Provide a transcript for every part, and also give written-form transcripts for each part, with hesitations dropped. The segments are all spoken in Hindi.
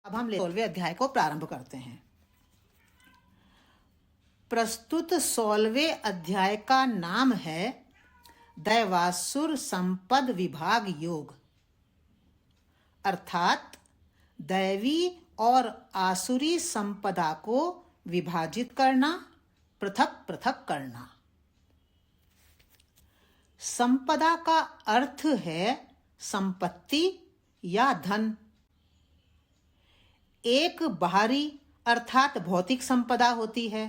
अब हम 16वें अध्याय को प्रारंभ करते हैं। प्रस्तुत 16वें अध्याय का नाम है दैवासुर संपद विभाग योग, अर्थात दैवी और आसुरी संपदा को विभाजित करना, पृथक पृथक करना। संपदा का अर्थ है संपत्ति या धन। एक बाहरी अर्थात भौतिक संपदा होती है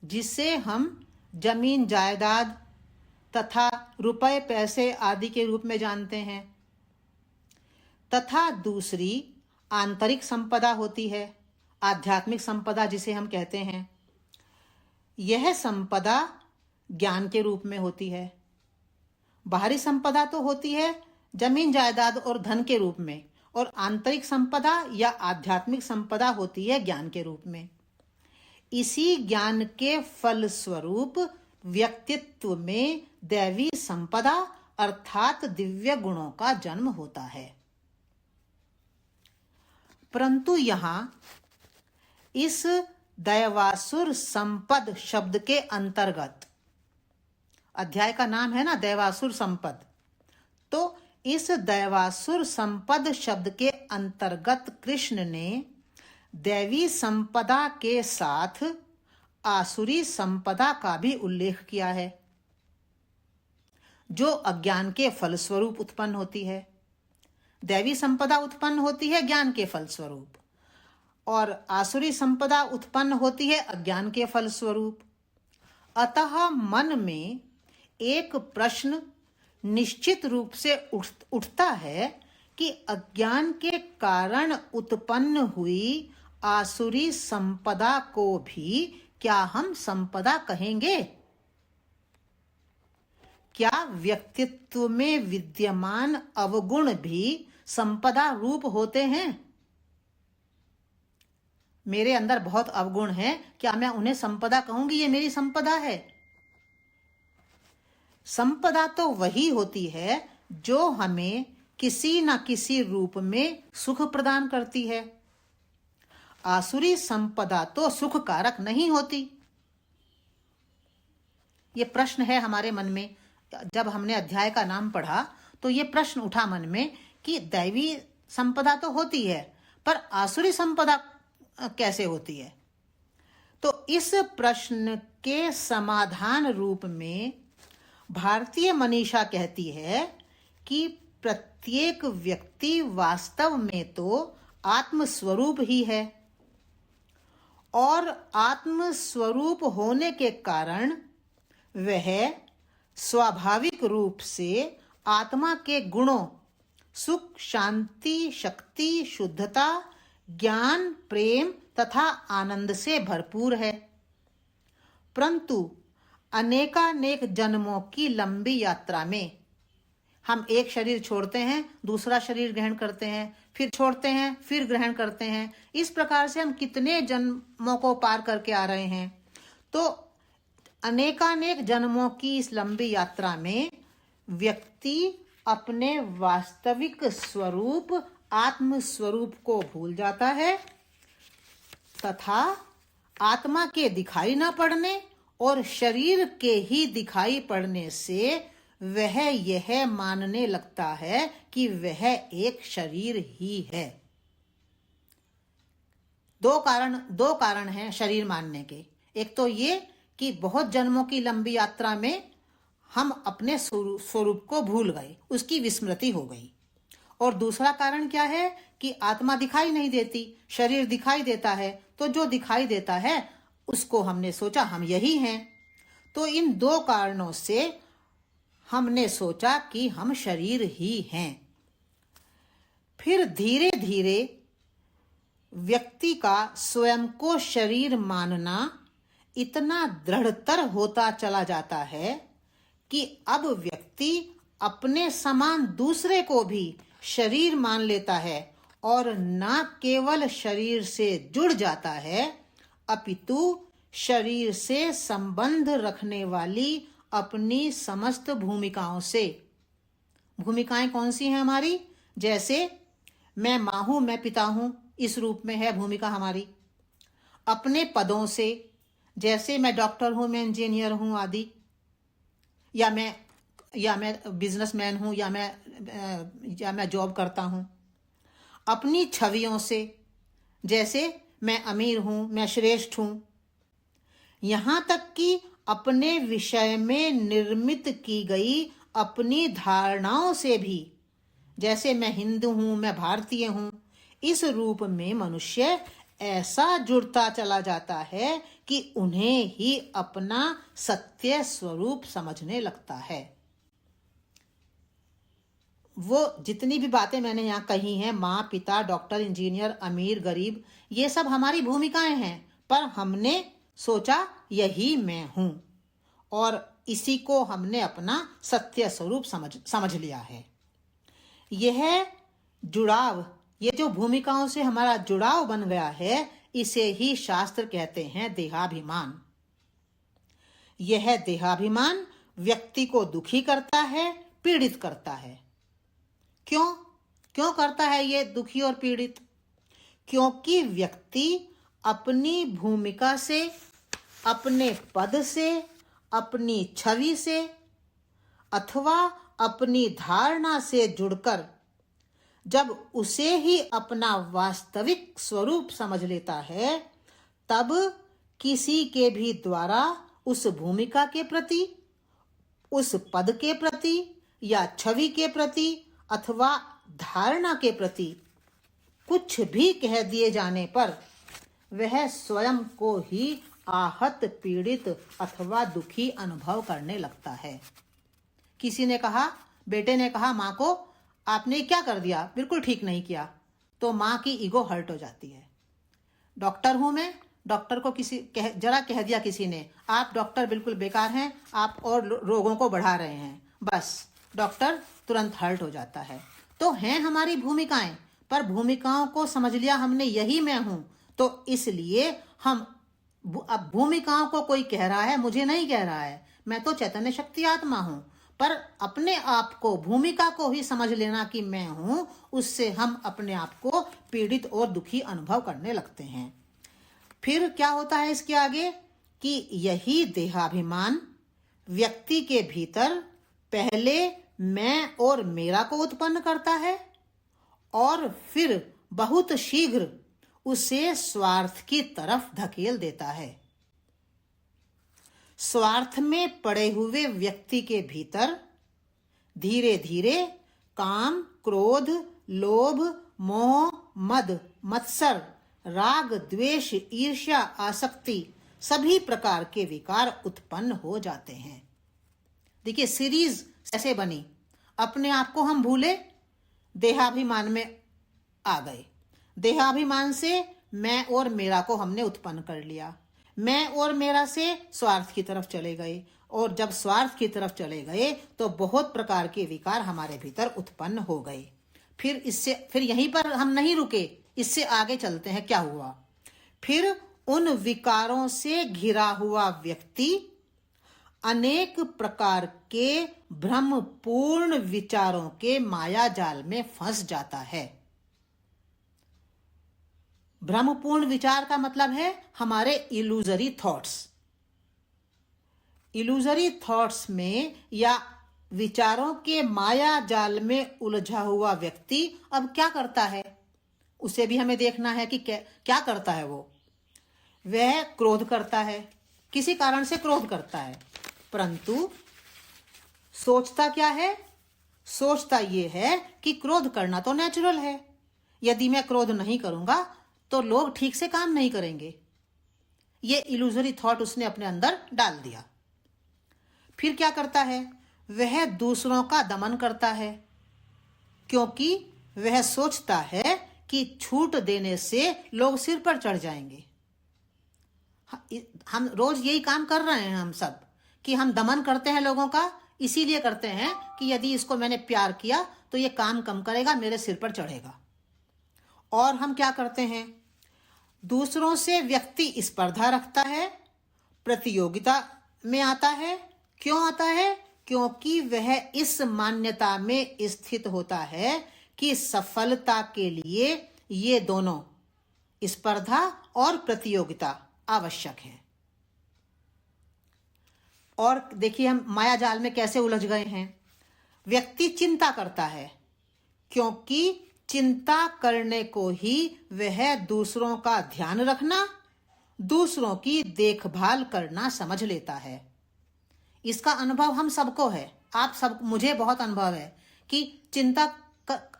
जिसे हम जमीन जायदाद तथा रुपए पैसे आदि के रूप में जानते हैं, तथा दूसरी आंतरिक संपदा होती है, आध्यात्मिक संपदा जिसे हम कहते हैं। यह संपदा ज्ञान के रूप में होती है। बाहरी संपदा तो होती है जमीन जायदाद और धन के रूप में, और आंतरिक संपदा या आध्यात्मिक संपदा होती है ज्ञान के रूप में। इसी ज्ञान के फलस्वरूप व्यक्तित्व में दैवी संपदा अर्थात दिव्य गुणों का जन्म होता है। परंतु यहां इस दैवासुर संपद शब्द के अंतर्गत, अध्याय का नाम है ना दैवासुर संपद, तो इस दैवासुर संपद शब्द के अंतर्गत कृष्ण ने दैवी संपदा के साथ आसुरी संपदा का भी उल्लेख किया है, जो अज्ञान के फलस्वरूप उत्पन्न होती है। दैवी संपदा उत्पन्न होती है ज्ञान के फलस्वरूप, और आसुरी संपदा उत्पन्न होती है अज्ञान के फलस्वरूप। अतः मन में एक प्रश्न निश्चित रूप से उठता है कि अज्ञान के कारण उत्पन्न हुई आसुरी संपदा को भी क्या हम संपदा कहेंगे? क्या व्यक्तित्व में विद्यमान अवगुण भी संपदा रूप होते हैं? मेरे अंदर बहुत अवगुण हैं, क्या मैं उन्हें संपदा कहूंगी? ये मेरी संपदा है। संपदा तो वही होती है जो हमें किसी न किसी रूप में सुख प्रदान करती है। आसुरी संपदा तो सुख कारक नहीं होती। ये प्रश्न है हमारे मन में। जब हमने अध्याय का नाम पढ़ा तो ये प्रश्न उठा मन में कि दैवी संपदा तो होती है, पर आसुरी संपदा कैसे होती है? तो इस प्रश्न के समाधान रूप में भारतीय मनीषा कहती है कि प्रत्येक व्यक्ति वास्तव में तो आत्मस्वरूप ही है, और आत्मस्वरूप होने के कारण वह स्वाभाविक रूप से आत्मा के गुणों सुख, शांति, शक्ति, शुद्धता, ज्ञान, प्रेम तथा आनंद से भरपूर है। परंतु अनेकानेक जन्मों की लंबी यात्रा में हम एक शरीर छोड़ते हैं, दूसरा शरीर ग्रहण करते हैं, फिर छोड़ते हैं, फिर ग्रहण करते हैं। इस प्रकार से हम कितने जन्मों को पार करके आ रहे हैं। तो अनेकानेक जन्मों की इस लंबी यात्रा में व्यक्ति अपने वास्तविक स्वरूप आत्म स्वरूप को भूल जाता है, तथा आत्मा के दिखाई न पड़ने और शरीर के ही दिखाई पड़ने से वह यह मानने लगता है कि वह एक शरीर ही है। दो कारण हैं शरीर मानने के। एक तो ये कि बहुत जन्मों की लंबी यात्रा में हम अपने स्वरूप को भूल गए, उसकी विस्मृति हो गई। और दूसरा कारण क्या है कि आत्मा दिखाई नहीं देती, शरीर दिखाई देता है, तो जो दिखाई देता है उसको हमने सोचा हम यही हैं। तो इन दो कारणों से हमने सोचा कि हम शरीर ही हैं। फिर धीरे धीरे व्यक्ति का स्वयं को शरीर मानना इतना दृढ़तर होता चला जाता है कि अब व्यक्ति अपने समान दूसरे को भी शरीर मान लेता है, और न केवल शरीर से जुड़ जाता है अपितु शरीर से संबंध रखने वाली अपनी समस्त भूमिकाओं से। भूमिकाएं कौन सी हैं हमारी? जैसे मैं मां हूं, मैं पिता हूं, इस रूप में है भूमिका हमारी। अपने पदों से, जैसे मैं डॉक्टर हूं, मैं इंजीनियर हूं आदि, या मैं बिजनेसमैन हूं, या मैं जॉब करता हूं। अपनी छवियों से, जैसे मैं अमीर हूं, मैं श्रेष्ठ हूं। यहां तक कि अपने विषय में निर्मित की गई अपनी धारणाओं से भी, जैसे मैं हिंदू हूं, मैं भारतीय हूं। इस रूप में मनुष्य ऐसा जुड़ता चला जाता है कि उन्हें ही अपना सत्य स्वरूप समझने लगता है। वो जितनी भी बातें मैंने यहाँ कही हैं, माँ, पिता, डॉक्टर, इंजीनियर, अमीर, गरीब, ये सब हमारी भूमिकाएं हैं, पर हमने सोचा यही मैं हूं और इसी को हमने अपना सत्य स्वरूप समझ लिया है। यह जुड़ाव, ये जो भूमिकाओं से हमारा जुड़ाव बन गया है, इसे ही शास्त्र कहते हैं देहाभिमान। यह देहाभिमान व्यक्ति को दुखी करता है, पीड़ित करता है। क्यों करता है ये दुखी और पीड़ित? क्योंकि व्यक्ति अपनी भूमिका से, अपने पद से, अपनी छवि से अथवा अपनी धारणा से जुड़कर जब उसे ही अपना वास्तविक स्वरूप समझ लेता है, तब किसी के भी द्वारा उस भूमिका के प्रति, उस पद के प्रति या छवि के प्रति अथवा धारणा के प्रति कुछ भी कह दिए जाने पर वह स्वयं को ही आहत, पीड़ित अथवा दुखी अनुभव करने लगता है। किसी ने कहा, बेटे ने कहा माँ को, आपने क्या कर दिया, बिल्कुल ठीक नहीं किया, तो माँ की ईगो हर्ट हो जाती है। डॉक्टर हूं मैं, डॉक्टर को जरा कह दिया किसी ने, आप डॉक्टर बिल्कुल बेकार हैं, आप और रोगों को बढ़ा रहे हैं, बस डॉक्टर तुरंत हर्ट हो जाता है। तो हैं हमारी भूमिकाएं, पर भूमिकाओं को समझ लिया हमने यही मैं हूं, तो इसलिए हम अब भूमिकाओं को कोई कह रहा है, मुझे नहीं कह रहा है, मैं तो चैतन्य शक्ति आत्मा हूं, पर अपने आप को, भूमिका को ही समझ लेना कि मैं हूं, उससे हम अपने आप को पीड़ित और दुखी अनुभव करने लगते हैं। फिर क्या होता है इसके आगे कि यही देहाभिमान व्यक्ति के भीतर पहले मैं और मेरा को उत्पन्न करता है और फिर बहुत शीघ्र उसे स्वार्थ की तरफ धकेल देता है। स्वार्थ में पड़े हुए व्यक्ति के भीतर धीरे धीरे काम, क्रोध, लोभ, मोह, मद, मत्सर, राग, द्वेष, ईर्ष्या, आसक्ति, सभी प्रकार के विकार उत्पन्न हो जाते हैं। देखिए सीरीज ऐसे बनी, अपने आप को हम भूले, देहाभिमान में आ गए, देहाभिमान से मैं और मेरा को हमने उत्पन्न कर लिया, मैं और मेरा से स्वार्थ की तरफ चले गए, और जब स्वार्थ की तरफ चले गए तो बहुत प्रकार के विकार हमारे भीतर उत्पन्न हो गए। फिर यहीं पर हम नहीं रुके, इससे आगे चलते हैं। क्या हुआ? फिर उन विकारों से घिरा हुआ व्यक्ति अनेक प्रकार के भ्रमपूर्ण विचारों के माया जाल में फंस जाता है। भ्रमपूर्ण विचार का मतलब है हमारे इल्यूजरी थॉट्स। इल्यूजरी थॉट्स में या विचारों के माया जाल में उलझा हुआ व्यक्ति अब क्या करता है, उसे भी हमें देखना है कि क्या करता है। वह क्रोध करता है, किसी कारण से क्रोध करता है, परंतु सोचता क्या है? सोचता ये है कि क्रोध करना तो नेचुरल है, यदि मैं क्रोध नहीं करूंगा तो लोग ठीक से काम नहीं करेंगे। ये इल्यूजरी थॉट उसने अपने अंदर डाल दिया। फिर क्या करता है? वह दूसरों का दमन करता है, क्योंकि वह सोचता है कि छूट देने से लोग सिर पर चढ़ जाएंगे। हम रोज यही काम कर रहे हैं हम सब, कि हम दमन करते हैं लोगों का, इसीलिए करते हैं कि यदि इसको मैंने प्यार किया तो ये काम कम करेगा, मेरे सिर पर चढ़ेगा। और हम क्या करते हैं? दूसरों से व्यक्ति स्पर्धा रखता है, प्रतियोगिता में आता है। क्यों आता है? क्योंकि वह इस मान्यता में स्थित होता है कि सफलता के लिए ये दोनों स्पर्धा और प्रतियोगिता आवश्यक है। और देखिए हम माया जाल में कैसे उलझ गए हैं। व्यक्ति चिंता करता है क्योंकि चिंता करने को ही वह दूसरों का ध्यान रखना, दूसरों की देखभाल करना समझ लेता है। इसका अनुभव हम सबको है, आप सब, मुझे बहुत अनुभव है कि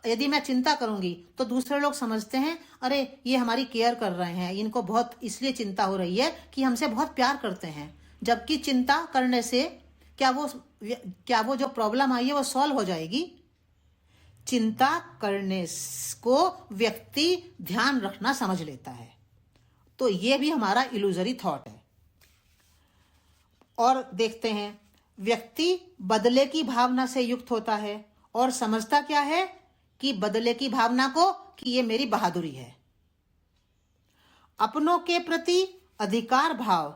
यदि मैं चिंता करूंगी तो दूसरे लोग समझते हैं अरे ये हमारी केयर कर रहे हैं, इनको बहुत इसलिए चिंता हो रही है कि हमसे बहुत प्यार करते हैं। जबकि चिंता करने से क्या वो जो प्रॉब्लम आई है वो सॉल्व हो जाएगी? चिंता करने को व्यक्ति ध्यान रखना समझ लेता है। तो ये भी हमारा इल्यूजरी थॉट है। और देखते हैं, व्यक्ति बदले की भावना से युक्त होता है और समझता क्या है कि बदले की भावना को कि ये मेरी बहादुरी है। अपनों के प्रति अधिकार भाव,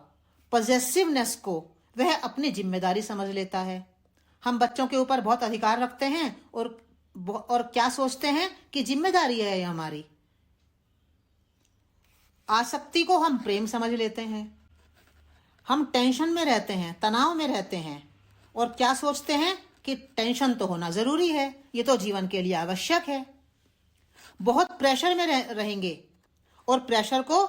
पॉजेसिवनेस को वह अपनी जिम्मेदारी समझ लेता है। हम बच्चों के ऊपर बहुत अधिकार रखते हैं और क्या सोचते हैं कि जिम्मेदारी है ये हमारी। आसक्ति को हम प्रेम समझ लेते हैं। हम टेंशन में रहते हैं, तनाव में रहते हैं और क्या सोचते हैं कि टेंशन तो होना जरूरी है, ये तो जीवन के लिए आवश्यक है। बहुत प्रेशर में रहेंगे और प्रेशर को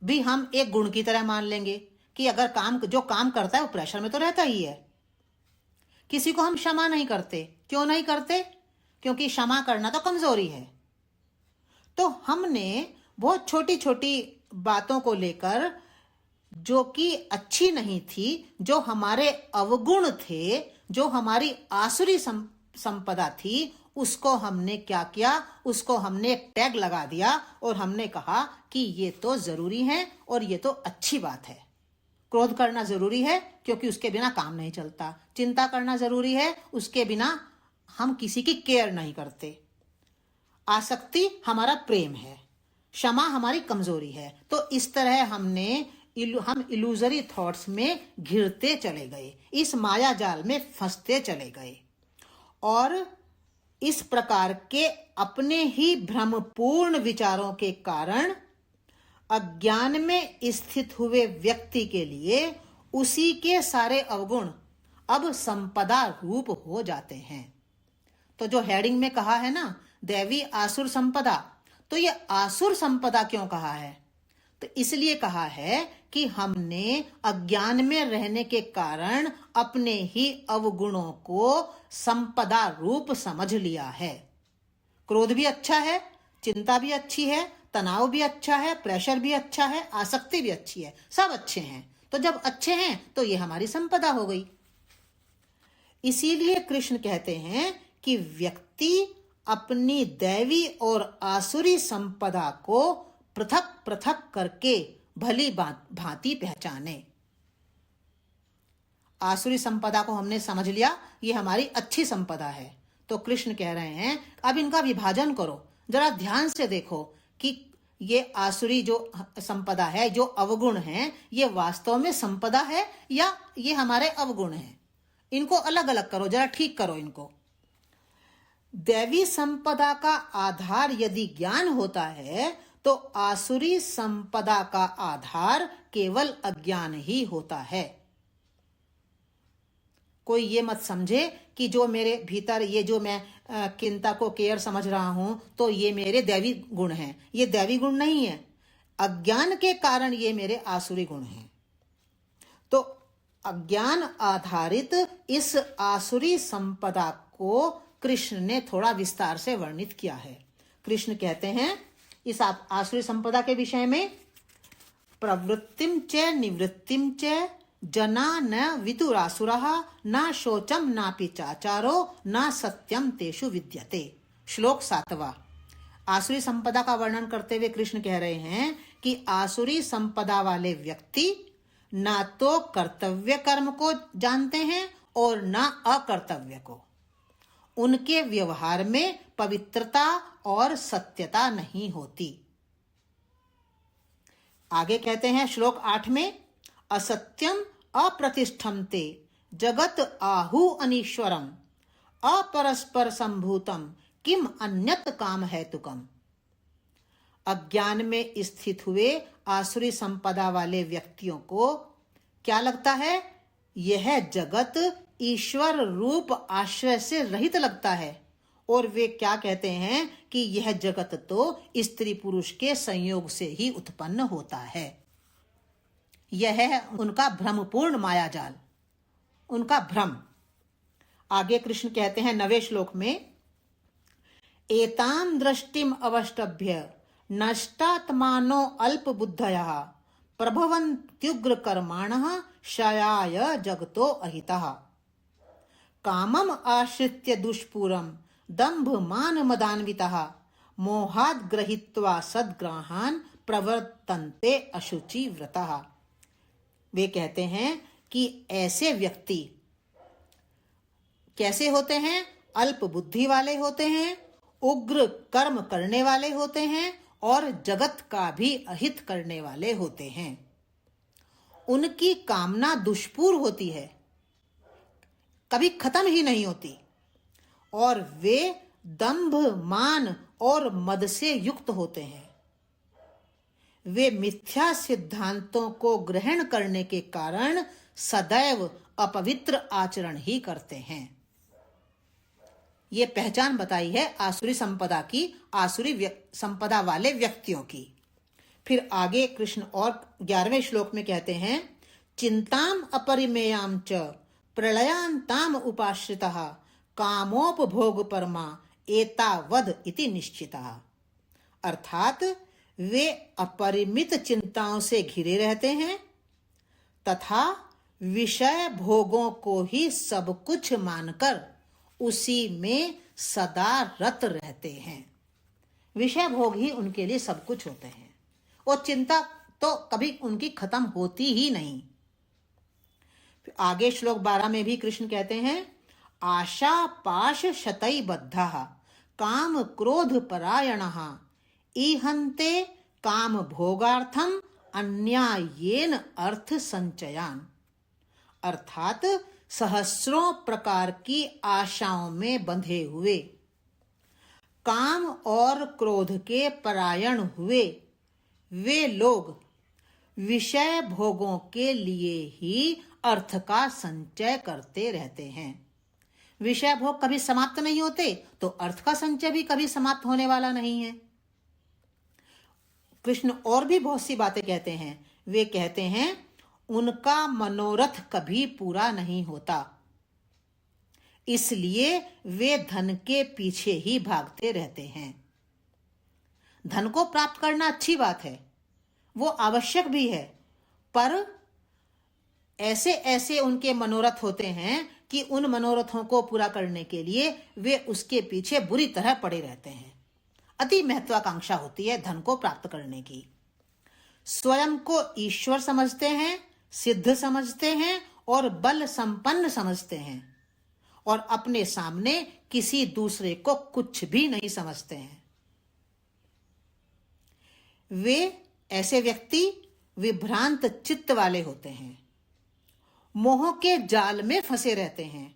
भी हम एक गुण की तरह मान लेंगे कि अगर जो काम करता है वो प्रेशर में तो रहता ही है। किसी को हम क्षमा नहीं करते। क्यों नहीं करते? क्योंकि क्षमा करना तो कमजोरी है। तो हमने बहुत छोटी छोटी बातों को लेकर, जो कि अच्छी नहीं थी, जो हमारे अवगुण थे, जो हमारी आसुरी संपदा थी, उसको हमने क्या किया? उसको हमने एक टैग लगा दिया और हमने कहा कि ये तो जरूरी है और ये तो अच्छी बात है। क्रोध करना जरूरी है क्योंकि उसके बिना काम नहीं चलता। चिंता करना जरूरी है, उसके बिना हम किसी की केयर नहीं करते। आसक्ति हमारा प्रेम है, क्षमा हमारी कमजोरी है। तो इस तरह हम इल्यूजरी थॉट्स में घिरते चले गए, इस माया जाल में फंसते चले गए और इस प्रकार के अपने ही भ्रमपूर्ण विचारों के कारण अज्ञान में स्थित हुए व्यक्ति के लिए उसी के सारे अवगुण अब संपदा रूप हो जाते हैं। तो जो हेडिंग में कहा है ना, दैवी आसुर संपदा, तो ये आसुर संपदा क्यों कहा है? तो इसलिए कहा है कि हमने अज्ञान में रहने के कारण अपने ही अवगुणों को संपदा रूप समझ लिया है। क्रोध भी अच्छा है, चिंता भी अच्छी है, तनाव भी अच्छा है, प्रेशर भी अच्छा है, आसक्ति भी अच्छी है, सब अच्छे हैं। तो जब अच्छे हैं तो ये हमारी संपदा हो गई। इसीलिए कृष्ण कहते हैं कि व्यक्ति अपनी दैवी और आसुरी संपदा को पृथक पृथक करके भली भांति पहचाने। आसुरी संपदा को हमने समझ लिया, ये हमारी अच्छी संपदा है। तो कृष्ण कह रहे हैं अब इनका विभाजन करो, जरा ध्यान से देखो कि ये आसुरी जो संपदा है, जो अवगुण है, ये वास्तव में संपदा है या ये हमारे अवगुण हैं। इनको अलग अलग करो, जरा ठीक करो इनको। दैवी संपदा का आधार यदि ज्ञान होता है तो आसुरी संपदा का आधार केवल अज्ञान ही होता है। कोई ये मत समझे कि जो मेरे भीतर ये जो मैं चिंता को केयर समझ रहा हूं तो ये मेरे दैवी गुण हैं। ये दैवी गुण नहीं है, अज्ञान के कारण ये मेरे आसुरी गुण हैं। तो अज्ञान आधारित इस आसुरी संपदा को कृष्ण ने थोड़ा विस्तार से वर्णित किया है। कृष्ण कहते हैं इस आसुरी संपदा के विषय में, प्रवृत्तिम च निवृत्तिम च जना न विदुरासुरः न शोचम नापि चाचारो न सत्यम तेषु विद्यते। श्लोक 7वां। आसुरी संपदा का वर्णन करते हुए कृष्ण कह रहे हैं कि आसुरी संपदा वाले व्यक्ति ना तो कर्तव्य कर्म को जानते हैं और ना अकर्तव्य को। उनके व्यवहार में पवित्रता और सत्यता नहीं होती। आगे कहते हैं श्लोक 8 में, असत्यम अप्रतिष्ठन्ते जगत आहु अनीश्वरम अपरस्पर संभूतम किम अन्यत काम हेतुकम। अज्ञान में स्थित हुए आसुरी संपदा वाले व्यक्तियों को क्या लगता है? यह जगत ईश्वर रूप आश्रय से रहित लगता है और वे क्या कहते हैं कि यह जगत तो स्त्री पुरुष के संयोग से ही उत्पन्न होता है। यह है उनका भ्रमपूर्ण मायाजाल, उनका भ्रम। आगे कृष्ण कहते हैं 9वें श्लोक में, एतां दृष्टिम अवष्टभ्य नष्टात्मानो अल्प बुद्धयः प्रभवन्त्युग्र कर्माणः क्षयाय जगतो अहितः कामम आश्रित्य दुष्पूरम दंभ मान मदान्वितः मोहाद् ग्रहीत्वा सद्ग्राहान् प्रवर्तन्ते अशुचि व्रतः। वे कहते हैं कि ऐसे व्यक्ति कैसे होते हैं? अल्प बुद्धि वाले होते हैं, उग्र कर्म करने वाले होते हैं और जगत का भी अहित करने वाले होते हैं। उनकी कामना दुष्पूर होती है, कभी खत्म ही नहीं होती, और वे दंभ मान और मद से युक्त होते हैं। वे मिथ्या सिद्धांतों को ग्रहण करने के कारण सदैव अपवित्र आचरण ही करते हैं। ये पहचान बताई है आसुरी संपदा की, आसुरी संपदा वाले व्यक्तियों की। फिर आगे कृष्ण और 11वें श्लोक में कहते हैं, चिंताम अपरिमेयाम च प्रलयांताम उपाश्रितः कामोपभोग परमा एतावद इति निश्चितः। अर्थात वे अपरिमित चिंताओं से घिरे रहते हैं तथा विषय भोगों को ही सब कुछ मानकर उसी में सदा रत रहते हैं। विषय भोग ही उनके लिए सब कुछ होते हैं और चिंता तो कभी उनकी खत्म होती ही नहीं। आगे श्लोक 12 में भी कृष्ण कहते हैं, आशा पाश शतै बद्धः काम क्रोध परायणः ईहन्ते काम भोगार्थम अन्यायेन अर्थ संचयान। अर्थात सहस्रों प्रकार की आशाओं में बंधे हुए, काम और क्रोध के परायण हुए वे लोग विषय भोगों के लिए ही अर्थ का संचय करते रहते हैं। विषय भोग कभी समाप्त नहीं होते तो अर्थ का संचय भी कभी समाप्त होने वाला नहीं है। कृष्ण और भी बहुत सी बातें कहते हैं। वे कहते हैं उनका मनोरथ कभी पूरा नहीं होता, इसलिए वे धन के पीछे ही भागते रहते हैं। धन को प्राप्त करना अच्छी बात है, वो आवश्यक भी है, पर ऐसे ऐसे उनके मनोरथ होते हैं कि उन मनोरथों को पूरा करने के लिए वे उसके पीछे बुरी तरह पड़े रहते हैं। अति महत्वाकांक्षा होती है धन को प्राप्त करने की। स्वयं को ईश्वर समझते हैं, सिद्ध समझते हैं और बल संपन्न समझते हैं और अपने सामने किसी दूसरे को कुछ भी नहीं समझते हैं। वे ऐसे व्यक्ति विभ्रांत चित्त वाले होते हैं, मोह के जाल में फंसे रहते हैं,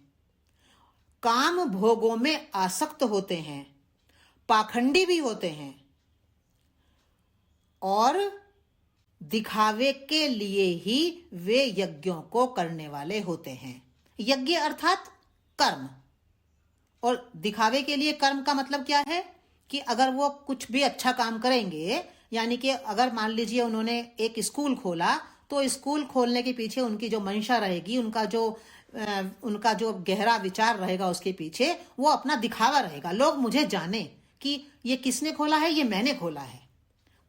काम भोगों में आसक्त होते हैं, पाखंडी भी होते हैं और दिखावे के लिए ही वे यज्ञों को करने वाले होते हैं। यज्ञ अर्थात कर्म, और दिखावे के लिए कर्म का मतलब क्या है कि अगर वो कुछ भी अच्छा काम करेंगे, यानी कि अगर मान लीजिए उन्होंने एक स्कूल खोला तो स्कूल खोलने के पीछे उनकी जो मंशा रहेगी, उनका जो गहरा विचार रहेगा उसके पीछे, वो अपना दिखावा रहेगा। लोग मुझे जाने कि ये किसने खोला है, ये मैंने खोला है।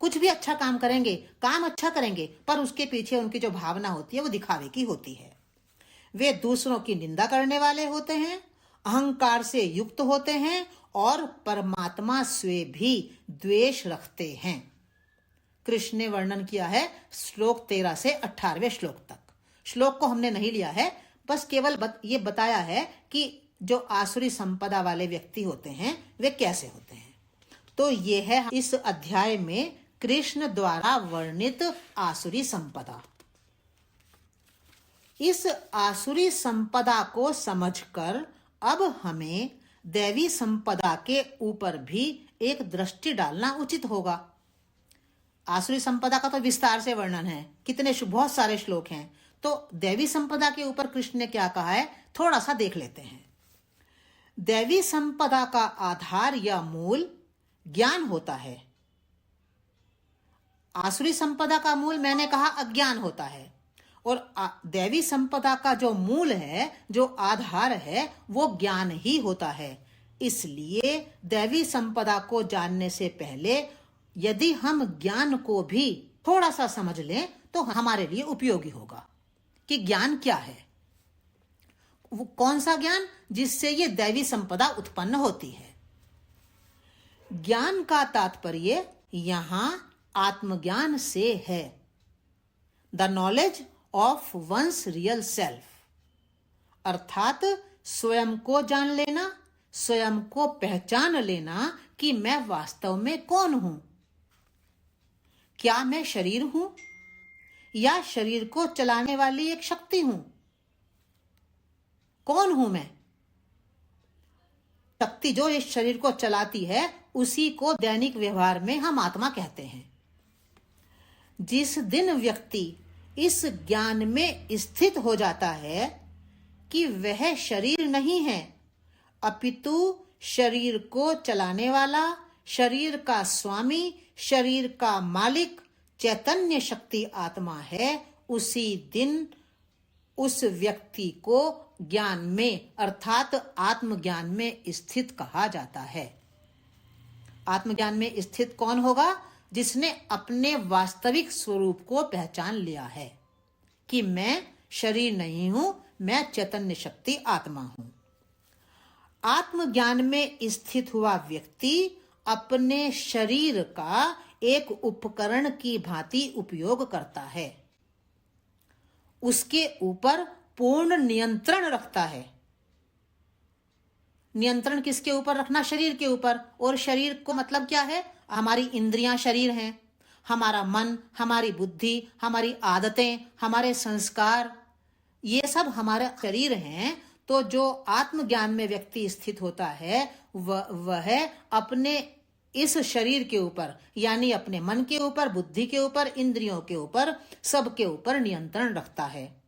कुछ भी अच्छा काम करेंगे, काम अच्छा करेंगे, पर उसके पीछे उनकी जो भावना होती है वो दिखावे की होती है। वे दूसरों की निंदा करने वाले होते हैं, अहंकार से युक्त होते हैं और परमात्मा से भी द्वेष रखते हैं। कृष्ण ने वर्णन किया है श्लोक 13 से 18वें श्लोक तक। श्लोक को हमने नहीं लिया है, बस केवल ये बताया है कि जो आसुरी संपदा वाले व्यक्ति होते हैं वे कैसे होते हैं। तो ये है इस अध्याय में कृष्ण द्वारा वर्णित आसुरी संपदा। इस आसुरी संपदा को समझकर अब हमें दैवी संपदा के ऊपर भी एक दृष्टि डालना उचित होगा। आसुरी संपदा का तो विस्तार से वर्णन है, बहुत सारे श्लोक हैं। तो दैवी संपदा के ऊपर कृष्ण ने क्या कहा है, थोड़ा सा देख लेते हैं। दैवी संपदा का आधार या मूल ज्ञान होता है। आसुरी संपदा का मूल मैंने कहा अज्ञान होता है, और दैवी संपदा का जो मूल है, जो आधार है, वो ज्ञान ही होता है। इसलिए दैवी संपदा को जानने से पहले यदि हम ज्ञान को भी थोड़ा सा समझ लें तो हमारे लिए उपयोगी होगा कि ज्ञान क्या है, वो कौन सा ज्ञान जिससे ये दैवी संपदा उत्पन्न होती है। ज्ञान का तात्पर्य यहां आत्मज्ञान से है, the knowledge of one's real self, अर्थात स्वयं को जान लेना, स्वयं को पहचान लेना कि मैं वास्तव में कौन हूं। क्या मैं शरीर हूं या शरीर को चलाने वाली एक शक्ति हूं? कौन हूं मैं? शक्ति जो इस शरीर को चलाती है उसी को दैनिक व्यवहार में हम आत्मा कहते हैं। जिस दिन व्यक्ति इस ज्ञान में स्थित हो जाता है कि वह शरीर नहीं है अपितु शरीर को चलाने वाला, शरीर का स्वामी, शरीर का मालिक चैतन्य शक्ति आत्मा है, उसी दिन उस व्यक्ति को ज्ञान में अर्थात आत्मज्ञान में स्थित कहा जाता है। आत्मज्ञान में स्थित कौन होगा? जिसने अपने वास्तविक स्वरूप को पहचान लिया है कि मैं शरीर नहीं हूं, मैं चैतन्य शक्ति आत्मा हूं। आत्मज्ञान में स्थित हुआ व्यक्ति अपने शरीर का एक उपकरण की भांति उपयोग करता है, उसके ऊपर पूर्ण नियंत्रण रखता है। नियंत्रण किसके ऊपर रखना? शरीर के ऊपर। और शरीर को मतलब क्या है? हमारी इंद्रियां शरीर हैं, हमारा मन, हमारी बुद्धि, हमारी आदतें, हमारे संस्कार, ये सब हमारे शरीर हैं। तो जो आत्मज्ञान में व्यक्ति स्थित होता है वह अपने इस शरीर के ऊपर यानी अपने मन के ऊपर, बुद्धि के ऊपर, इंद्रियों के ऊपर, सब के ऊपर नियंत्रण रखता है।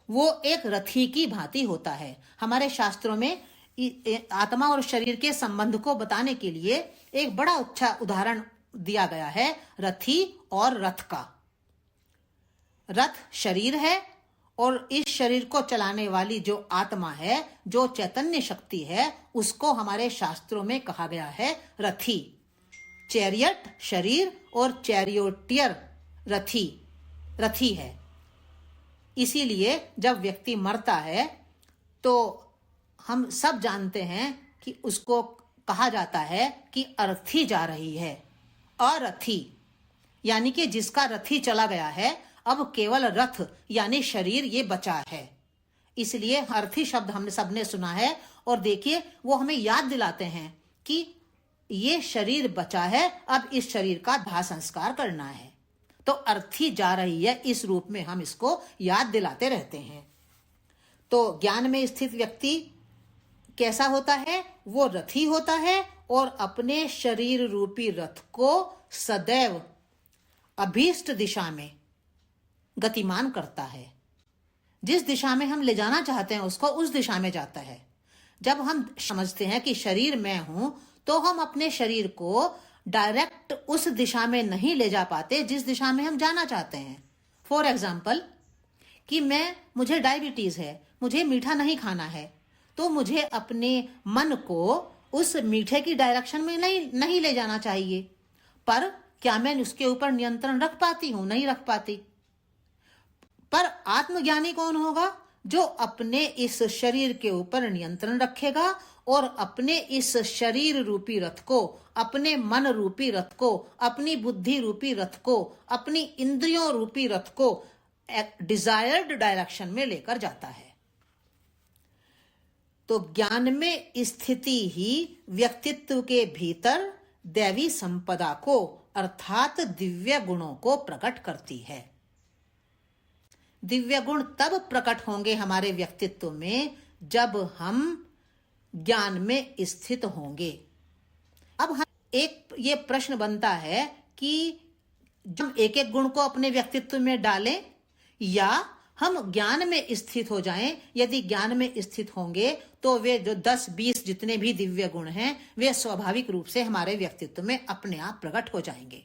वो एक रथी की भांति होता है। हमारे शास्त्रों में आत्मा और शरीर के संबंध को बताने के लिए एक बड़ा अच्छा उदाहरण दिया गया है, रथी और रथ का। रथ शरीर है और इस शरीर को चलाने वाली जो आत्मा है, जो चैतन्य शक्ति है, उसको हमारे शास्त्रों में कहा गया है रथी। चैरियट शरीर और चैरियोटियर रथी है। इसीलिए जब व्यक्ति मरता है तो हम सब जानते हैं कि उसको कहा जाता है कि अर्थी जा रही है। अरथी यानी कि जिसका रथी चला गया है, अब केवल रथ यानी शरीर ये बचा है। इसलिए अर्थी शब्द हमने सबने सुना है। और देखिए वो हमें याद दिलाते हैं कि ये शरीर बचा है, अब इस शरीर का दाह संस्कार करना है। तो अर्थी जा रही है, इस रूप में हम इसको याद दिलाते रहते हैं। तो ज्ञान में स्थित व्यक्ति कैसा होता है? वो रथी होता है और अपने शरीर रूपी रथ को सदैव अभीष्ट दिशा में गतिमान करता है। जिस दिशा में हम ले जाना चाहते हैं उसको उस दिशा में जाता है। जब हम समझते हैं कि शरीर मैं हूं, तो हम अपने शरीर को डायरेक्ट उस दिशा में नहीं ले जा पाते जिस दिशा में हम जाना चाहते हैं। फॉर एग्जाम्पल कि मुझे डायबिटीज है, मुझे मीठा नहीं खाना है, तो मुझे अपने मन को उस मीठे की डायरेक्शन में नहीं ले जाना चाहिए। पर क्या मैं उसके ऊपर नियंत्रण रख पाती हूं? नहीं रख पाती। पर आत्मज्ञानी कौन होगा? जो अपने इस शरीर के ऊपर नियंत्रण रखेगा और अपने इस शरीर रूपी रथ को, अपने मन रूपी रथ को, अपनी बुद्धि रूपी रथ को, अपनी इंद्रियों रूपी रथ को डिजायर्ड डायरेक्शन में लेकर जाता है। तो ज्ञान में स्थिति ही व्यक्तित्व के भीतर दैवी संपदा को अर्थात दिव्य गुणों को प्रकट करती है। दिव्य गुण तब प्रकट होंगे हमारे व्यक्तित्व में जब हम ज्ञान में स्थित होंगे। अब हम ये प्रश्न बनता है कि जब एक एक गुण को अपने व्यक्तित्व में डालें, या हम ज्ञान में स्थित हो जाएं। यदि ज्ञान में स्थित होंगे तो वे जो 10-20 जितने भी दिव्य गुण हैं वे स्वाभाविक रूप से हमारे व्यक्तित्व में अपने आप प्रकट हो जाएंगे।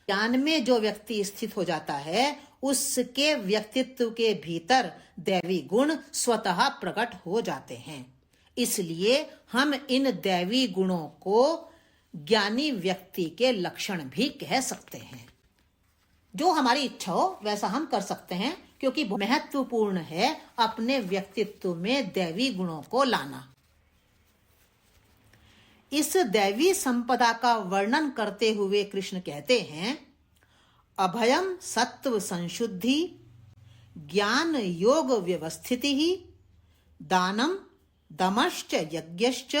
ज्ञान में जो व्यक्ति स्थित हो जाता है उसके व्यक्तित्व के भीतर दैवी गुण स्वतः प्रकट हो जाते हैं। इसलिए हम इन दैवी गुणों को ज्ञानी व्यक्ति के लक्षण भी कह सकते हैं। जो हमारी इच्छा हो वैसा हम कर सकते हैं, क्योंकि महत्वपूर्ण है अपने व्यक्तित्व में दैवी गुणों को लाना। इस दैवी संपदा का वर्णन करते हुए कृष्ण कहते हैं, अभयम सत्व संशुद्धि, ज्ञान योग व्यवस्थिति, दानम दमश्च यज्ञश्च,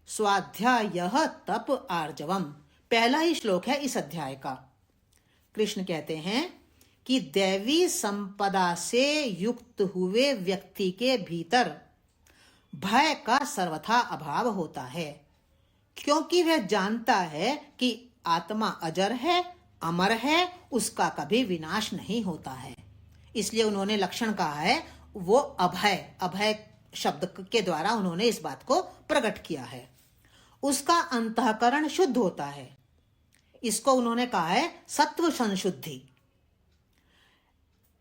स्वाध्यायः तप आर्जवम। पहला ही श्लोक है इस अध्याय का। कृष्ण कहते हैं कि दैवी संपदा से युक्त हुए व्यक्ति के भीतर भय का सर्वथा अभाव होता है, क्योंकि वह जानता है कि आत्मा अजर है, अमर है, उसका कभी विनाश नहीं होता है। इसलिए उन्होंने लक्षण कहा है वो अभय, अभय शब्द के द्वारा उन्होंने इस बात को प्रकट किया है। उसका अंतःकरण शुद्ध होता है, इसको उन्होंने कहा है सत्व संशुद्धि।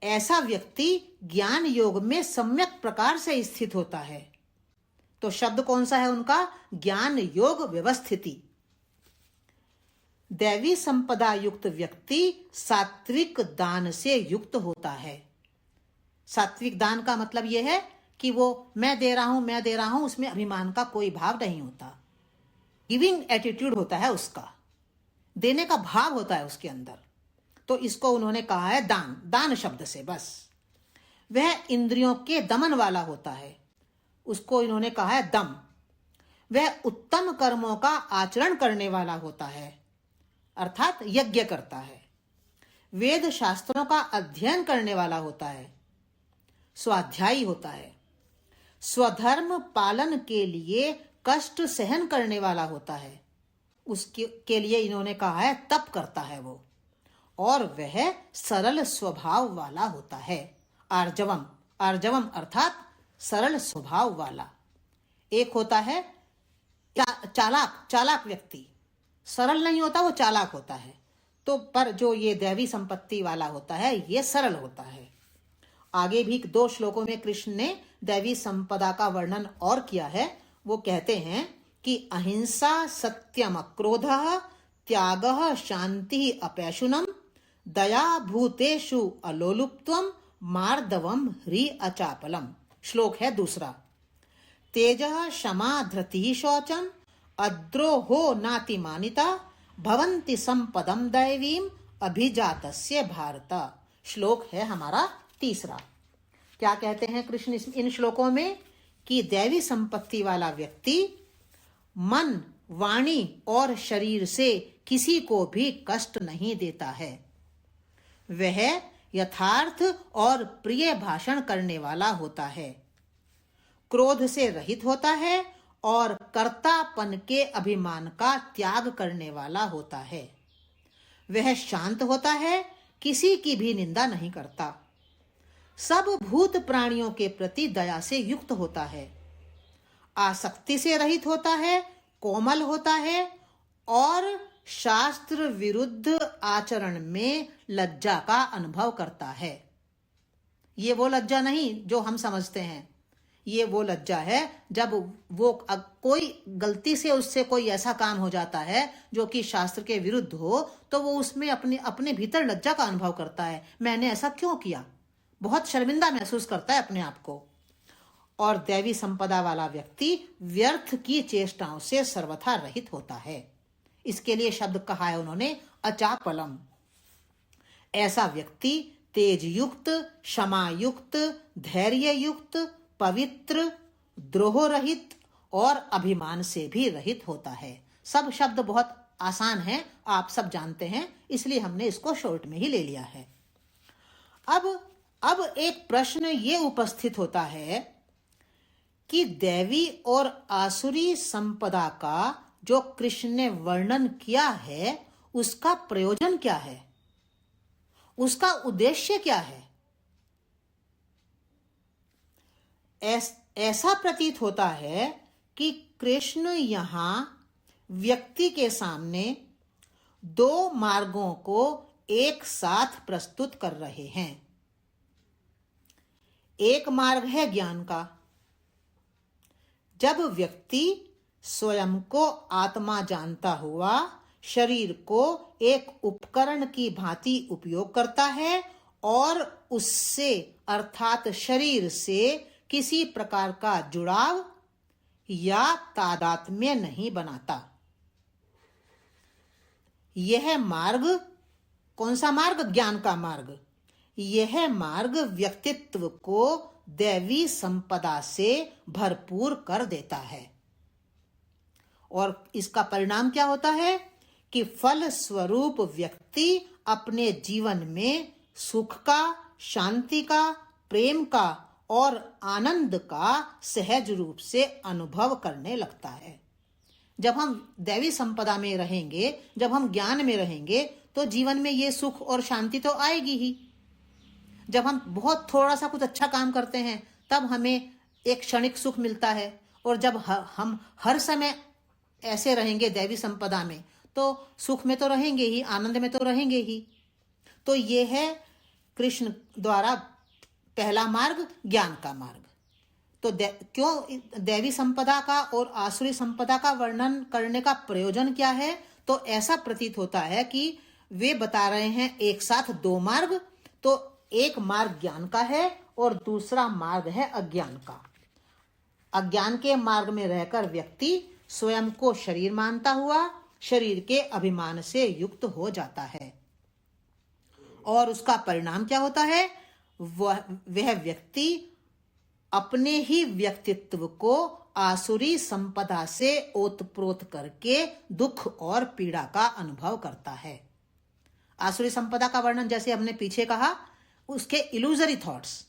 ऐसा व्यक्ति ज्ञान योग में सम्यक प्रकार से स्थित होता है। तो शब्द कौन सा है उनका? ज्ञान योग व्यवस्थिति। दैवी संपदा युक्त व्यक्ति सात्विक दान से युक्त होता है। सात्विक दान का मतलब यह है कि वो मैं दे रहा हूं, उसमें अभिमान का कोई भाव नहीं होता। गिविंग एटीट्यूड होता है उसका, देने का भाव होता है उसके अंदर। तो इसको उन्होंने कहा है दान, दान शब्द से बस। वह इंद्रियों के दमन वाला होता है, उसको इन्होंने कहा है दम। वह उत्तम कर्मों का आचरण करने वाला होता है, अर्थात यज्ञ करता है। वेद शास्त्रों का अध्ययन करने वाला होता है, स्वाध्यायी होता है। स्वधर्म पालन के लिए कष्ट सहन करने वाला होता है, उसके के लिए इन्होंने कहा है तप करता है वो। और वह सरल स्वभाव वाला होता है, आर्जवम। आर्जवम अर्थात सरल स्वभाव वाला। एक होता है चालाक व्यक्ति, सरल नहीं होता, वो चालाक होता है। तो पर जो ये दैवी संपत्ति वाला होता है ये सरल होता है। आगे भी 2 श्लोकों में कृष्ण ने दैवी संपदा का वर्णन और किया है। वो कहते हैं कि अहिंसा सत्यम अक्रोधः त्यागः शांति अपैशुनम दया भूतेषु अलोलुप्त्वम मार्दवम ह्री अचापलम। श्लोक है दूसरा। तेजः क्षमा धृतिः शौचम अद्रोहो नातिमानिता भवन्ति संपदम दैवीम अभिजातस्य भारत। श्लोक है हमारा तीसरा। क्या कहते हैं कृष्ण इन श्लोकों में? कि दैवी संपत्ति वाला व्यक्ति मन, वाणी और शरीर से किसी को भी कष्ट नहीं देता है। वह यथार्थ और प्रिय भाषण करने वाला होता है, क्रोध से रहित होता है और कर्तापन के अभिमान का त्याग करने वाला होता है। वह शांत होता है, किसी की भी निंदा नहीं करता, सब भूत प्राणियों के प्रति दया से युक्त होता है, आसक्ति से रहित होता है, कोमल होता है और शास्त्र विरुद्ध आचरण में लज्जा का अनुभव करता है। ये वो लज्जा नहीं जो हम समझते हैं, ये वो लज्जा है जब वो कोई गलती से उससे कोई ऐसा काम हो जाता है जो कि शास्त्र के विरुद्ध हो, तो वो उसमें अपने भीतर लज्जा का अनुभव करता है। मैंने ऐसा क्यों किया, बहुत शर्मिंदा महसूस करता है अपने आप को। और दैवी संपदा वाला व्यक्ति व्यर्थ की चेष्टाओं से सर्वथा रहित होता है। इसके लिए शब्द कहा है उन्होंने अचापलम। ऐसा व्यक्ति तेज युक्त, क्षमा युक्त, धैर्य युक्त, पवित्र, द्रोह रहित और अभिमान से भी रहित होता है। सब शब्द बहुत आसान हैं, आप सब जानते हैं, इसलिए हमने इसको शॉर्ट में ही ले लिया है। अब एक प्रश्न ये उपस्थित होता है कि दैवी और आसुरी संपदा का जो कृष्ण ने वर्णन किया है उसका प्रयोजन क्या है, उसका उद्देश्य क्या है? ऐसा प्रतीत होता है कि कृष्ण यहां व्यक्ति के सामने दो मार्गों को एक साथ प्रस्तुत कर रहे हैं। एक मार्ग है ज्ञान का। जब व्यक्ति स्वयं को आत्मा जानता हुआ शरीर को एक उपकरण की भांति उपयोग करता है और उससे अर्थात शरीर से किसी प्रकार का जुड़ाव या तादात्म्य नहीं बनाता। यह मार्ग कौन सा मार्ग? ज्ञान का मार्ग। यह मार्ग व्यक्तित्व को दैवी संपदा से भरपूर कर देता है और इसका परिणाम क्या होता है कि फल स्वरूप व्यक्ति अपने जीवन में सुख का, शांति का, प्रेम का और आनंद का सहज रूप से अनुभव करने लगता है। जब हम दैवी संपदा में रहेंगे, जब हम ज्ञान में रहेंगे, तो जीवन में ये सुख और शांति तो आएगी ही। जब हम बहुत थोड़ा सा कुछ अच्छा काम करते हैं तब हमें एक क्षणिक सुख मिलता है, और जब हम हर समय ऐसे रहेंगे दैवी संपदा में तो सुख में तो रहेंगे ही, आनंद में तो रहेंगे ही। तो ये है कृष्ण द्वारा पहला मार्ग, ज्ञान का मार्ग। तो क्यों दैवी संपदा का और आसुरी संपदा का वर्णन करने का प्रयोजन क्या है? तो ऐसा प्रतीत होता है कि वे बता रहे हैं एक साथ दो मार्ग। तो एक मार्ग ज्ञान का है और दूसरा मार्ग है अज्ञान का। अज्ञान के मार्ग में रहकर व्यक्ति स्वयं को शरीर मानता हुआ शरीर के अभिमान से युक्त हो जाता है और उसका परिणाम क्या होता है? वह व्यक्ति अपने ही व्यक्तित्व को आसुरी संपदा से ओतप्रोत करके दुख और पीड़ा का अनुभव करता है। आसुरी संपदा का वर्णन जैसे हमने पीछे कहा, उसके इल्यूजरी थॉट्स,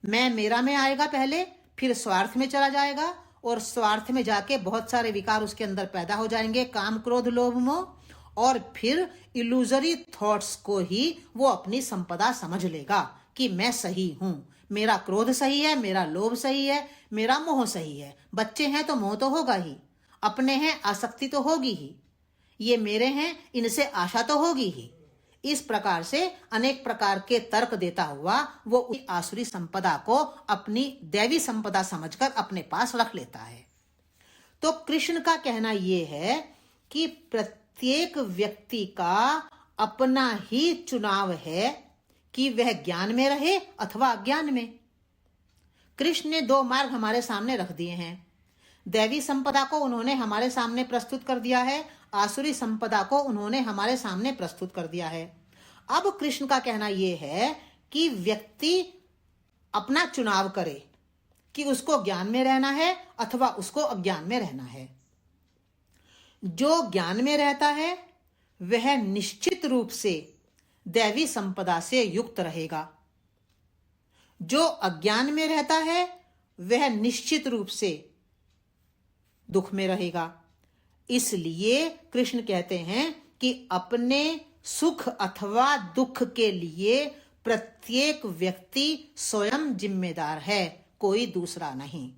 मैं मेरा में आएगा पहले, फिर स्वार्थ में चला जाएगा और स्वार्थ में जाके बहुत सारे विकार उसके अंदर पैदा हो जाएंगे, काम, क्रोध, लोभ, मोह, और फिर इल्यूजरी थॉट्स को ही वो अपनी संपदा समझ लेगा कि मैं सही हूं, मेरा क्रोध सही है, मेरा लोभ सही है, मेरा मोह सही है। बच्चे हैं तो मोह तो होगा ही, अपने हैं आसक्ति तो होगी ही, ये मेरे हैं इनसे आशा तो होगी ही। इस प्रकार से अनेक प्रकार के तर्क देता हुआ वो आसुरी संपदा को अपनी दैवी संपदा समझकर अपने पास रख लेता है। तो कृष्ण का कहना यह है कि प्रत्येक व्यक्ति का अपना ही चुनाव है कि वह ज्ञान में रहे अथवा अज्ञान में। कृष्ण ने दो मार्ग हमारे सामने रख दिए हैं। दैवी संपदा को उन्होंने हमारे सामने प्रस्तुत कर दिया है, आसुरी संपदा को उन्होंने हमारे सामने प्रस्तुत कर दिया है। अब कृष्ण का कहना यह है कि व्यक्ति अपना चुनाव करे कि उसको ज्ञान में रहना है अथवा उसको अज्ञान में रहना है। जो ज्ञान में रहता है वह निश्चित रूप से दैवी संपदा से युक्त रहेगा। जो अज्ञान में रहता है वह निश्चित रूप से दुख में रहेगा। इसलिए कृष्ण कहते हैं कि अपने सुख अथवा दुख के लिए प्रत्येक व्यक्ति स्वयं जिम्मेदार है, कोई दूसरा नहीं।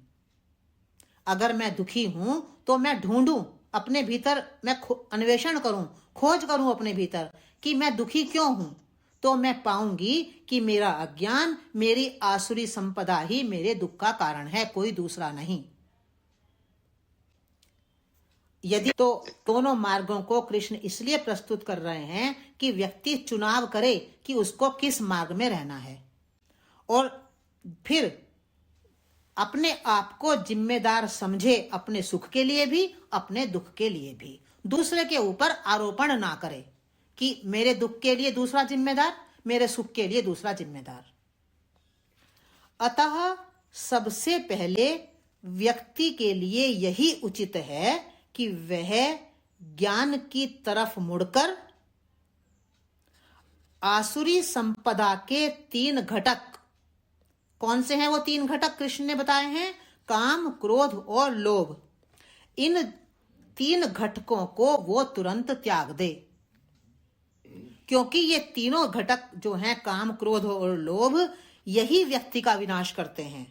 अगर मैं दुखी हूं तो मैं ढूंढूं अपने भीतर, मैं अन्वेषण करूं, खोज करूं अपने भीतर कि मैं दुखी क्यों हूं, तो मैं पाऊंगी कि मेरा अज्ञान, मेरी आसुरी संपदा ही मेरे दुख का कारण है, कोई दूसरा नहीं। यदि तो दोनों मार्गों को कृष्ण इसलिए प्रस्तुत कर रहे हैं कि व्यक्ति चुनाव करे कि उसको किस मार्ग में रहना है और फिर अपने आप को जिम्मेदार समझे, अपने सुख के लिए भी अपने दुख के लिए भी। दूसरे के ऊपर आरोपण ना करे कि मेरे दुख के लिए दूसरा जिम्मेदार, मेरे सुख के लिए दूसरा जिम्मेदार। अतः सबसे पहले व्यक्ति के लिए यही उचित है कि वह ज्ञान की तरफ मुड़कर आसुरी संपदा के तीन घटक, कौन से हैं वो तीन घटक कृष्ण ने बताए हैं? काम, क्रोध और लोभ। इन तीन घटकों को वो तुरंत त्याग दे। क्योंकि ये तीनों घटक जो हैं, काम, क्रोध और लोभ, यही व्यक्ति का विनाश करते हैं।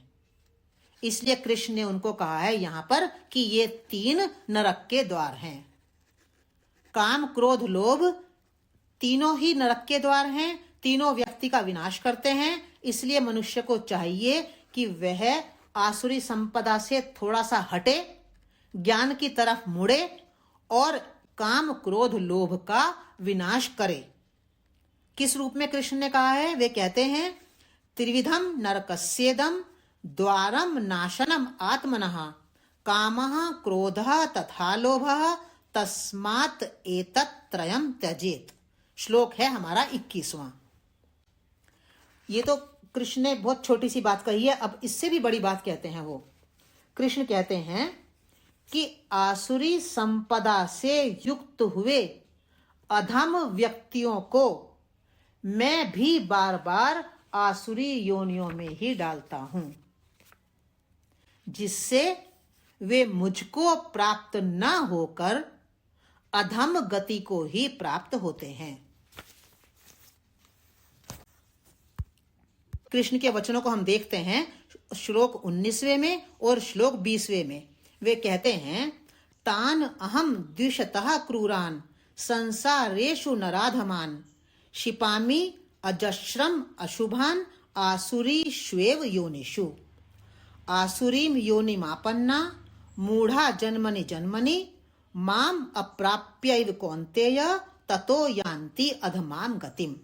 इसलिए कृष्ण ने उनको कहा है यहां पर कि ये 3 नरक के द्वार हैं। काम, क्रोध, लोभ तीनों ही नरक के द्वार हैं, तीनों व्यक्ति का विनाश करते हैं। इसलिए मनुष्य को चाहिए कि वह आसुरी संपदा से थोड़ा सा हटे, ज्ञान की तरफ मुड़े और काम, क्रोध, लोभ का विनाश करे। किस रूप में कृष्ण ने कहा है? वे कहते हैं त्रिविधम नरकस्येदम द्वारम नाशनम आत्मनः कामः क्रोधः तथा लोभः तस्मात् एतत् त्रयम् त्यजेत। श्लोक है हमारा 21वां। ये तो कृष्ण ने बहुत छोटी सी बात कही है। अब इससे भी बड़ी बात कहते हैं वो। कृष्ण कहते हैं कि आसुरी संपदा से युक्त हुए अधम व्यक्तियों को मैं भी बार बार आसुरी योनियों में ही डालता हूं, जिससे वे मुझको प्राप्त न होकर अधम गति को ही प्राप्त होते हैं। कृष्ण के वचनों को हम देखते हैं श्लोक 19वें में और श्लोक 20वें में। वे कहते हैं तान अहम द्विषतः क्रूरान संसारेषु नराधमान क्षिपामि अजस्रम अशुभान आसुरीष्वेव योनिषु आसुरीम योनिमापन्ना मूढ़ा जन्मनि जन्मनि माम अप्राप्यैव कौन्तेय ततो यान्ति अधमाम गतिम।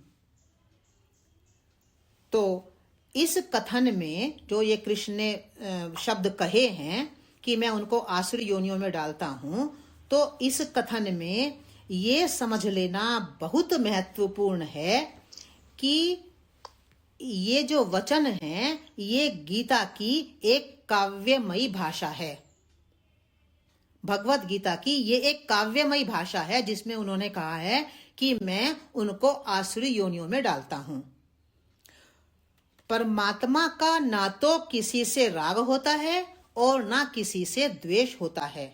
तो इस कथन में जो ये कृष्ण ने शब्द कहे हैं कि मैं उनको आसुरी योनियों में डालता हूं, तो इस कथन में ये समझ लेना बहुत महत्वपूर्ण है कि ये जो वचन हैं ये गीता की एक काव्यमयी भाषा है। भगवत गीता की ये एक काव्यमयी भाषा है जिसमें उन्होंने कहा है कि मैं उनको आसुरी योनियों में डालता हूं। परमात्मा का ना तो किसी से राग होता है और ना किसी से द्वेष होता है।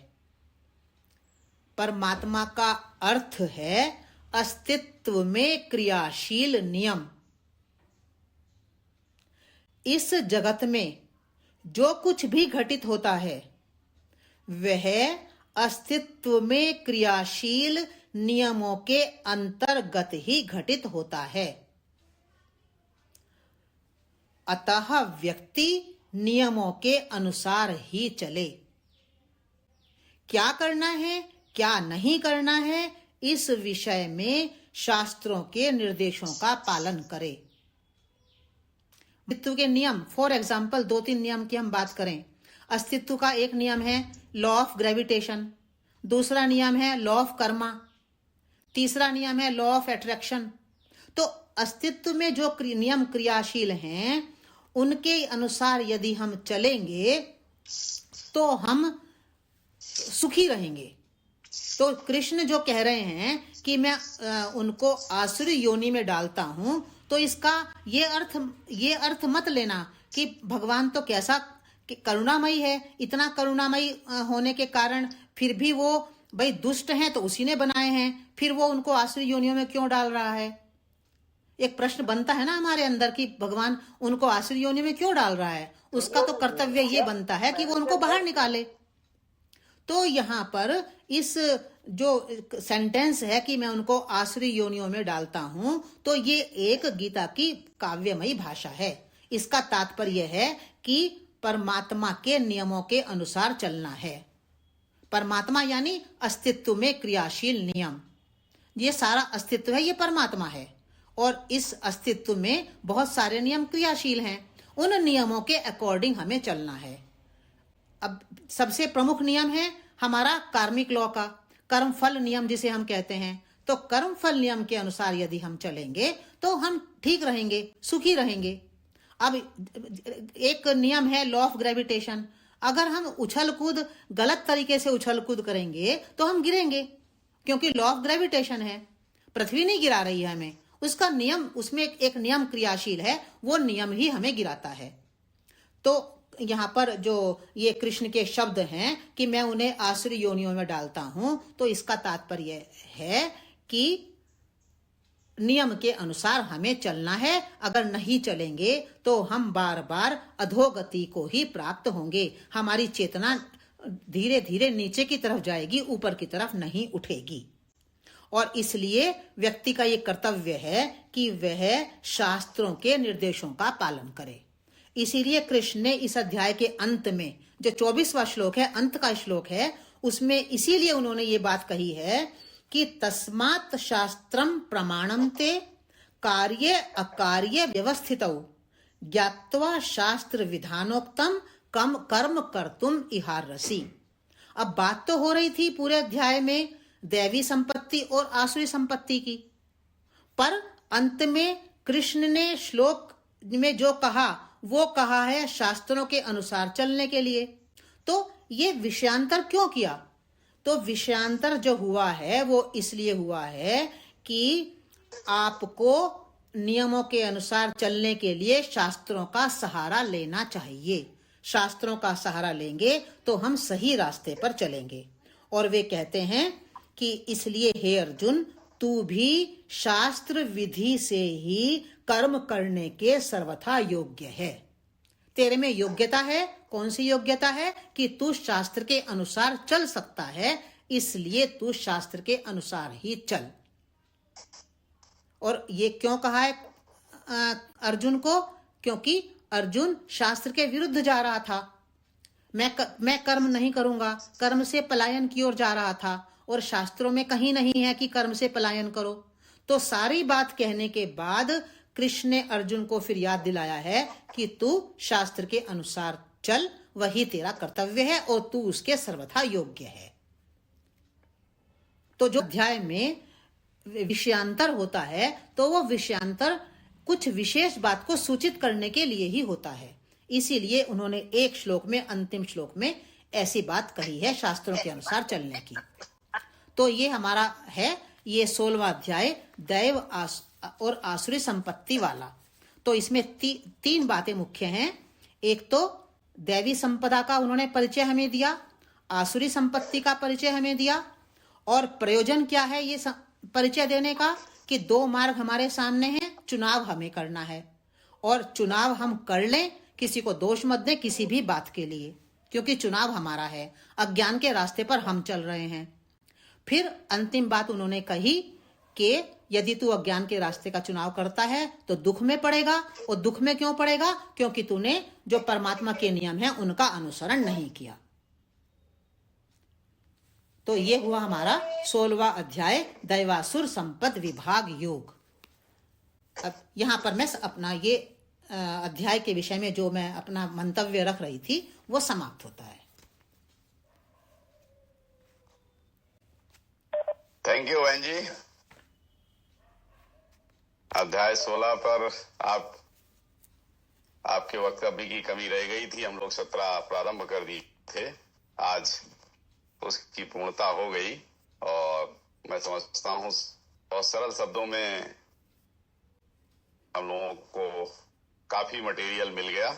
परमात्मा का अर्थ है अस्तित्व में क्रियाशील नियम। इस जगत में जो कुछ भी घटित होता है वह अस्तित्व में क्रियाशील नियमों के अंतर्गत ही घटित होता है। अतः व्यक्ति नियमों के अनुसार ही चले। क्या करना है, क्या नहीं करना है, इस विषय में शास्त्रों के निर्देशों का पालन करे। अस्तित्व के नियम, फॉर एग्जाम्पल 2-3 नियम की हम बात करें। अस्तित्व का एक नियम है लॉ ऑफ ग्रेविटेशन, दूसरा नियम है लॉ ऑफ कर्मा, तीसरा नियम है लॉ ऑफ अट्रैक्शन। तो अस्तित्व में जो नियम क्रियाशील हैं उनके अनुसार यदि हम चलेंगे तो हम सुखी रहेंगे। तो कृष्ण जो कह रहे हैं कि मैं उनको आसुरी योनि में डालता हूं, तो इसका ये अर्थ मत लेना कि भगवान तो कैसा करुणामयी है, इतना करुणामयी होने के कारण फिर भी वो भाई दुष्ट हैं तो उसी ने बनाए हैं, फिर वो उनको आसुरी योनियों में क्यों डाल रहा है। एक प्रश्न बनता है ना हमारे अंदर कि भगवान उनको आसुरी योनि में क्यों डाल रहा है। उसका तो कर्तव्य ये बनता है कि वो उनको बाहर निकाले। तो यहाँ पर इस जो सेंटेंस है कि मैं उनको आसुरी योनियों में डालता हूं, तो ये एक गीता की काव्यमयी भाषा है। इसका तात्पर्य है कि परमात्मा के नियमों के अनुसार चलना है। परमात्मा यानी अस्तित्व में क्रियाशील नियम। ये सारा अस्तित्व है, ये परमात्मा है और इस अस्तित्व में बहुत सारे नियम क्रियाशील हैं। उन नियमों के अकॉर्डिंग हमें चलना है। अब सबसे प्रमुख नियम है हमारा कार्मिक लॉ का कर्म फल नियम जिसे हम कहते हैं। तो कर्म फल नियम के अनुसार यदि हम चलेंगे तो हम ठीक रहेंगे, सुखी रहेंगे। अब एक नियम है लॉ ऑफ ग्रेविटेशन। अगर हम उछल कूद गलत तरीके से उछल कूद करेंगे तो हम गिरेंगे, क्योंकि लॉ ऑफ ग्रेविटेशन है, पृथ्वी नहीं गिरा रही है हमें। उसका नियम, उसमें एक नियम क्रियाशील है, वो नियम ही हमें गिराता है। तो यहाँ पर जो ये कृष्ण के शब्द हैं कि मैं उन्हें आसुरी योनियों में डालता हूं, तो इसका तात्पर्य है कि नियम के अनुसार हमें चलना है। अगर नहीं चलेंगे तो हम बार बार अधोगति को ही प्राप्त होंगे। हमारी चेतना धीरे धीरे नीचे की तरफ जाएगी, ऊपर की तरफ नहीं उठेगी। और इसलिए व्यक्ति का ये कर्तव्य है कि वह शास्त्रों के निर्देशों का पालन करे। इसीलिए कृष्ण ने इस अध्याय के अंत में जो 24वां श्लोक है, अंत का श्लोक है, उसमें इसीलिए उन्होंने ये बात कही है कि तस्मात् शास्त्रम प्रमाणम ते कार्ये अकार्ये व्यवस्थितौ ज्ञात्वा शास्त्र विधानोक्तम कम कर्म कर्तुम इहार्हसि। अब बात तो हो रही थी पूरे अध्याय में दैवी संपत्ति और आसुरी संपत्ति की, पर अंत में कृष्ण ने श्लोक में जो कहा वो कहा है शास्त्रों के अनुसार चलने के लिए। तो ये विषयांतर क्यों किया? तो विषयांतर जो हुआ है वो इसलिए हुआ है कि आपको नियमों के अनुसार चलने के लिए शास्त्रों का सहारा लेना चाहिए। शास्त्रों का सहारा लेंगे तो हम सही रास्ते पर चलेंगे। और वे कहते हैं कि इसलिए हे अर्जुन, तू भी शास्त्र विधि से ही कर्म करने के सर्वथा योग्य है। तेरे में योग्यता है। कौन सी योग्यता है? कि तू शास्त्र के अनुसार चल सकता है, इसलिए तू शास्त्र के अनुसार ही चल। और ये क्यों कहा है अर्जुन को? क्योंकि अर्जुन शास्त्र के विरुद्ध जा रहा था। मैं कर्म नहीं करूंगा, कर्म से पलायन की ओर जा रहा था, और शास्त्रों में कहीं नहीं है कि कर्म से पलायन करो। तो सारी बात कहने के बाद कृष्ण ने अर्जुन को फिर याद दिलाया है कि तू शास्त्र के अनुसार चल, वही तेरा कर्तव्य है और तू उसके सर्वथा योग्य है। तो जो अध्याय में विषयांतर होता है तो वो विषयांतर कुछ विशेष बात को सूचित करने के लिए ही होता है। इसीलिए उन्होंने एक श्लोक में, अंतिम श्लोक में ऐसी बात कही है शास्त्रों के अनुसार चलने की। तो ये हमारा है ये 16वां अध्याय दैव और आसुरी संपत्ति वाला। तो इसमें तीन बातें मुख्य हैं। एक तो दैवी संपदा का उन्होंने परिचय हमें दिया, आसुरी संपत्ति का परिचय हमें दिया, और प्रयोजन क्या है ये परिचय देने का कि दो मार्ग हमारे सामने हैं, चुनाव हमें करना है। और चुनाव हम कर लें, किसी को दोष मत दें किसी भी बात के लिए, क्योंकि चुनाव हमारा है, अज्ञान के रास्ते पर हम चल रहे हैं। फिर अंतिम बात उन्होंने कही कि यदि तू अज्ञान के रास्ते का चुनाव करता है तो दुख में पड़ेगा। और दुख में क्यों पड़ेगा? क्योंकि तूने जो परमात्मा के नियम है उनका अनुसरण नहीं किया। तो ये हुआ हमारा 16वां अध्याय दैवासुर संपद विभाग योग। अब यहां पर मैं अपना ये अध्याय के विषय में जो मैं अपना मंतव्य रख रही थी वो समाप्त होता है। थैंक यू बहन जी। अध्याय 16 पर आपके वक्तव्य की कमी रह गई थी। हम लोग 17 प्रारंभ कर दिए थे, आज उसकी पूर्णता हो गई। और मैं समझता हूँ बहुत सरल शब्दों में हम लोगों को काफी मटेरियल मिल गया।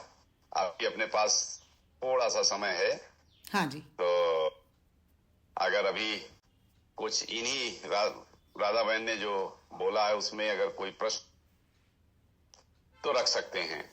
आपके अपने पास थोड़ा सा समय है। हाँ जी। तो अगर अभी कुछ इन्हीं राधा बहन ने जो बोला है उसमें अगर कोई प्रश्न तो रख सकते हैं।